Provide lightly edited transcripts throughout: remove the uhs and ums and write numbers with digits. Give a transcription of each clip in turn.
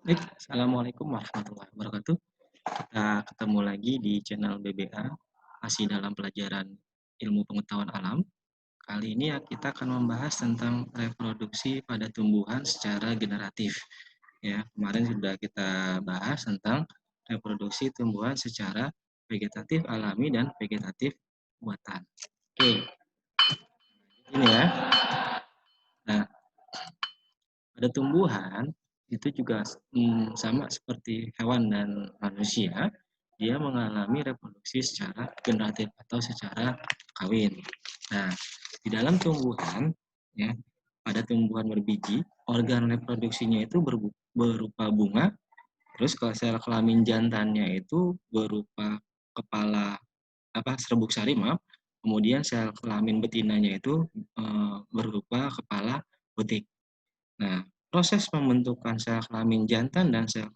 Baik, assalamualaikum warahmatullahi wabarakatuh. Kita ketemu lagi di channel BBA, masih dalam pelajaran ilmu pengetahuan alam. Kali ini kita akan membahas tentang reproduksi pada tumbuhan secara generatif. Ya, kemarin sudah kita bahas tentang reproduksi tumbuhan secara vegetatif alami dan vegetatif buatan. Oke, ini ya. Nah, pada tumbuhan itu juga sama seperti hewan dan manusia, dia mengalami reproduksi secara generatif atau secara kawin. Nah, di dalam tumbuhan, ya, pada tumbuhan berbiji, organ reproduksinya itu berupa bunga, terus kalau sel kelamin jantannya itu berupa kepala serbuk sari, maaf. Kemudian sel kelamin betinanya itu berupa kepala butik. Nah, proses pembentukan sel kelamin jantan dan sel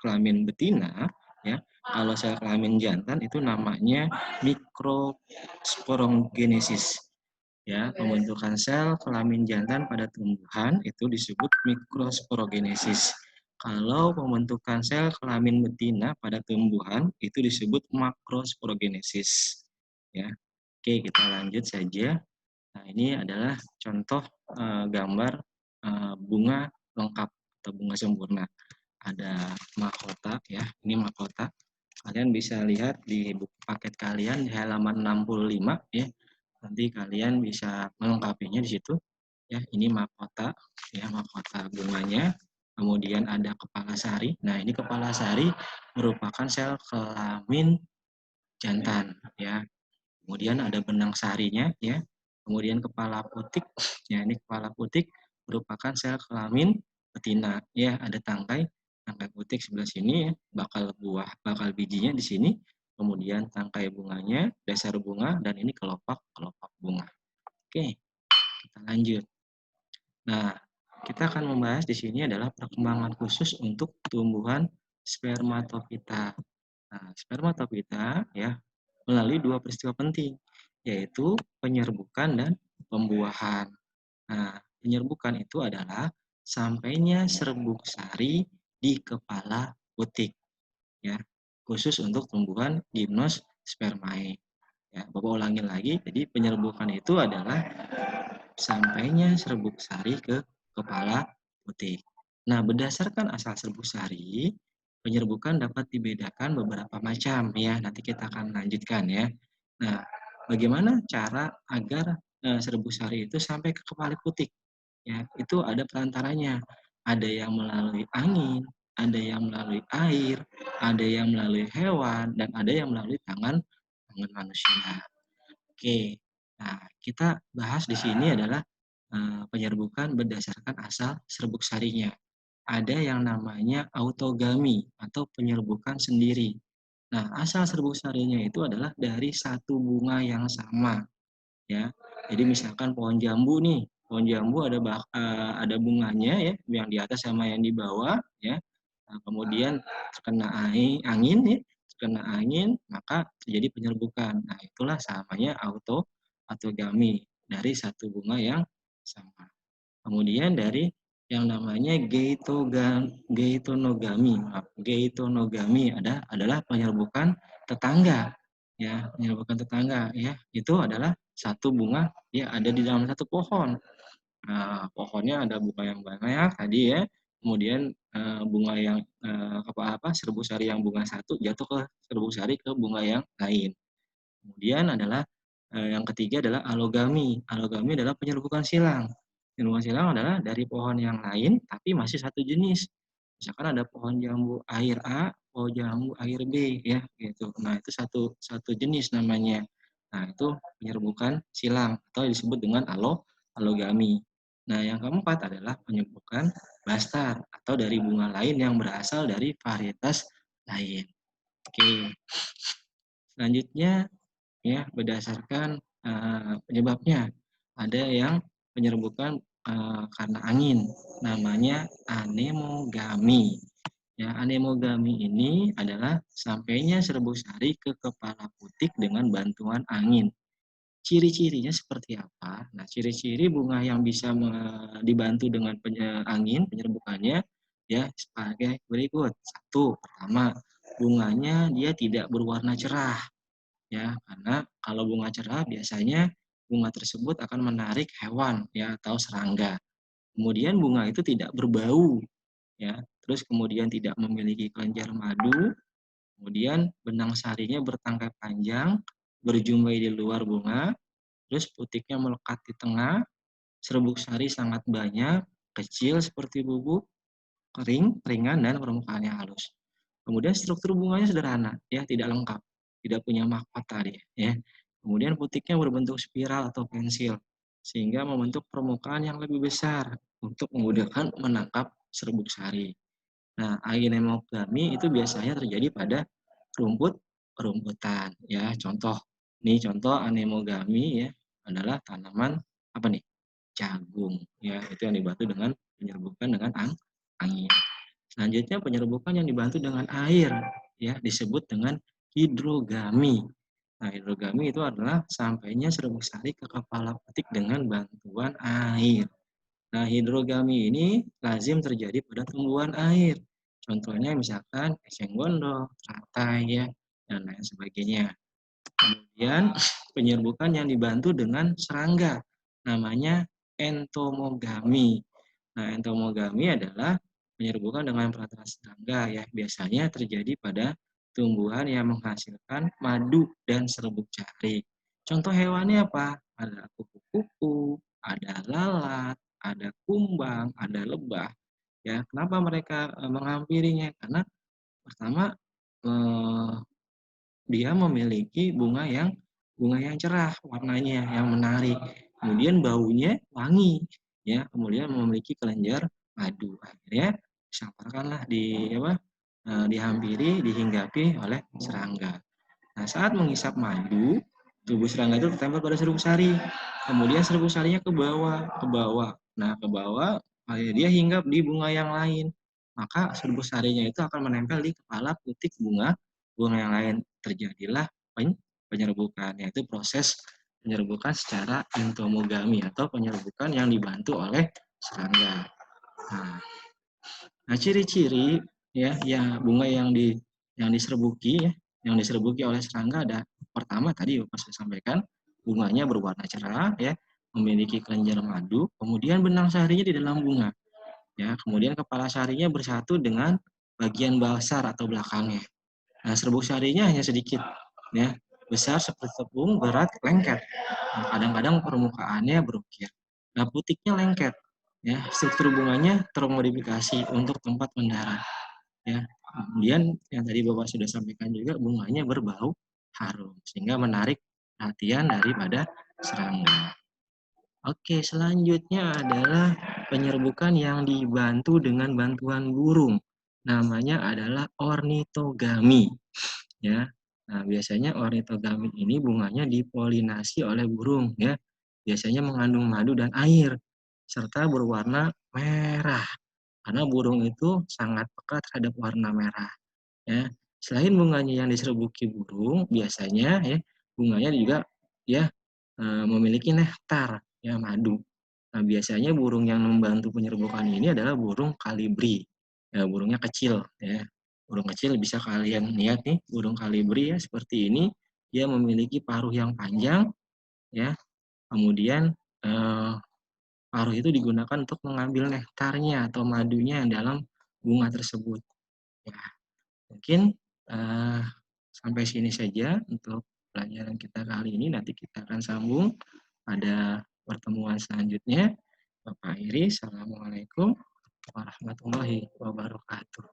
kelamin betina, ya, kalau sel kelamin jantan itu namanya mikrosporogenesis. Ya, pembentukan sel kelamin jantan pada tumbuhan itu disebut mikrosporogenesis. Kalau pembentukan sel kelamin betina pada tumbuhan itu disebut makrosporogenesis. Ya, oke, kita lanjut saja. Nah, ini adalah contoh gambar bunga lengkap atau bunga sempurna. Ada mahkota ya, ini mahkota. Kalian bisa lihat di buku paket kalian di halaman 65 ya. Nanti kalian bisa melengkapinya di situ. Ya, ini mahkota ya, mahkota bunganya. Kemudian ada kepala sari. Nah, ini kepala sari merupakan sel kelamin jantan ya. Kemudian ada benang sarinya ya. Kemudian kepala putik, ya ini kepala putik merupakan sel kelamin betina. Ya, ada tangkai putik sebelah sini ya, bakal bijinya di sini. Kemudian tangkai bunganya, dasar bunga, dan ini kelopak bunga. Oke, kita lanjut. Nah, kita akan membahas di sini adalah perkembangan khusus untuk tumbuhan spermatofita. Nah, spermatofita ya melalui dua peristiwa penting, yaitu penyerbukan dan pembuahan. Nah, penyerbukan itu adalah sampainya serbuk sari di kepala putik, ya, khusus untuk tumbuhan gymnospermae. Ya, Bapak ulangi lagi, jadi penyerbukan itu adalah sampainya serbuk sari ke kepala putik. Nah, berdasarkan asal serbuk sari, penyerbukan dapat dibedakan beberapa macam ya. Nanti kita akan lanjutkan ya. Nah, bagaimana cara agar serbuk sari itu sampai ke kepala putik? Ya, itu ada perantaranya. Ada yang melalui angin, ada yang melalui air, ada yang melalui hewan, dan ada yang melalui tangan manusia. Oke, nah kita bahas di sini adalah penyerbukan berdasarkan asal serbuk sarinya. Ada yang namanya autogami atau penyerbukan sendiri. Nah, asal serbuk sarinya itu adalah dari satu bunga yang sama, ya. Jadi misalkan pohon jambu nih, pohon jambu ada bunganya ya, yang di atas sama yang di bawah, ya. Nah, kemudian terkena angin ya, terkena angin maka terjadi penyerbukan. Nah, itulah namanya autogami dari satu bunga yang sama. Kemudian dari yang namanya geitonogami adalah penyerbukan tetangga ya, penyerbukan tetangga ya. Itu adalah satu bunga ya ada di dalam satu pohon. Nah, pohonnya ada bunga yang banyak tadi ya. Kemudian bunga yang serbuk sari yang bunga satu jatuh ke serbuk sari ke bunga yang lain. Kemudian adalah yang ketiga adalah alogami. Alogami adalah penyerbukan silang. Penyerbukan silang adalah dari pohon yang lain tapi masih satu jenis. Misalkan ada pohon jambu air A, pohon jambu air B ya gitu. Nah, itu satu jenis namanya. Nah, itu penyerbukan silang atau disebut dengan alogami. Nah, yang keempat adalah penyerbukan bastar atau dari bunga lain yang berasal dari varietas lain. Oke. Selanjutnya ya berdasarkan penyebabnya. Ada yang penyerbukan karena angin, namanya anemogami. Ya, anemogami ini adalah sampainya serbuk sari ke kepala putik dengan bantuan angin. Ciri-cirinya seperti apa? Nah, ciri-ciri bunga yang bisa dibantu dengan angin penyerbukannya ya sebagai berikut. Satu, pertama, bunganya dia tidak berwarna cerah, ya, karena kalau bunga cerah biasanya bunga tersebut akan menarik hewan, ya, atau serangga. Kemudian bunga itu tidak berbau, ya, terus kemudian tidak memiliki kelenjar madu, kemudian benang sarinya bertangkai panjang, berjumpai di luar bunga, terus putiknya melekat di tengah, serbuk sari sangat banyak, kecil seperti bubuk, kering, ringan, dan permukaannya halus. Kemudian struktur bunganya sederhana, ya, tidak lengkap, tidak punya mahkota dia, ya. Kemudian putiknya berbentuk spiral atau pensil, sehingga membentuk permukaan yang lebih besar untuk memudahkan menangkap serbuk sari. Nah, anemogami itu biasanya terjadi pada rumput-rumputan, ya. Contoh anemogami, ya, adalah tanaman apa nih? Jagung, ya, itu yang dibantu dengan penyerbukan dengan angin. Selanjutnya penyerbukan yang dibantu dengan air, ya, disebut dengan hidrogami. Nah, hidrogami itu adalah sampainya serbuk sari ke kepala putik dengan bantuan air. Nah, hidrogami ini lazim terjadi pada tumbuhan air. Contohnya misalkan eceng gondok, teratai, ya, dan lain sebagainya. Kemudian penyerbukan yang dibantu dengan serangga, namanya entomogami. Nah, entomogami adalah penyerbukan dengan perantara serangga, ya. Biasanya terjadi pada tumbuhan yang menghasilkan madu dan serbuk sari. Contoh hewannya apa? Ada kupu-kupu, ada lalat, ada kumbang, ada lebah. Ya, kenapa mereka menghampirinya? Karena pertama eh, dia memiliki bunga yang cerah, warnanya yang menarik. Kemudian baunya wangi, ya. Kemudian memiliki kelenjar madu. Akhirnya disamparkanlah dihampiri, dihinggapi oleh serangga. Nah, saat menghisap madu, tubuh serangga itu tertempel pada serbuk sari. Kemudian serbuk sarinya ke bawah. Nah, ke bawah, dia hinggap di bunga yang lain. Maka serbuk sarinya itu akan menempel di kepala putik bunga yang lain. Terjadilah penyerbukan, yaitu proses penyerbukan secara entomogami atau penyerbukan yang dibantu oleh serangga. Nah, ciri-ciri, ya bunga yang diserbuki, ya, yang diserbuki oleh serangga ada pertama tadi Bapak saya sampaikan, bunganya berwarna cerah, ya, memiliki kelenjar madu, kemudian benang sarinya di dalam bunga, ya, kemudian kepala sarinya bersatu dengan bagian basar atau belakangnya. Nah, serbuk sarinya hanya sedikit, ya, besar seperti tepung, berat, lengket. Nah, kadang-kadang permukaannya berukir. Nah, putiknya lengket, ya, struktur bunganya termodifikasi untuk tempat mendarat, ya. Kemudian yang tadi Bapak sudah sampaikan juga bunganya berbau harum sehingga menarik perhatian daripada serangga. Oke, selanjutnya adalah penyerbukan yang dibantu dengan bantuan burung. Namanya adalah ornitogami, ya. Nah, biasanya ornitogami ini bunganya dipolinasi oleh burung, ya. Biasanya mengandung madu dan air serta berwarna merah. Karena burung itu sangat peka terhadap warna merah, ya. Selain bunganya yang diserbuki burung, biasanya, ya, bunganya juga, ya, memiliki nektar, ya, madu. Nah, biasanya burung yang membantu penyerbukan ini adalah burung kalibri. Ya, burungnya kecil, ya. Burung kecil bisa kalian lihat nih, burung kalibri, ya, seperti ini. Dia memiliki paruh yang panjang, ya. Kemudian paruh itu digunakan untuk mengambil nektarnya atau madunya dalam bunga tersebut. Ya, mungkin sampai sini saja untuk pelajaran kita kali ini. Nanti kita akan sambung pada pertemuan selanjutnya. Bapak Iri, Assalamualaikum warahmatullahi wabarakatuh.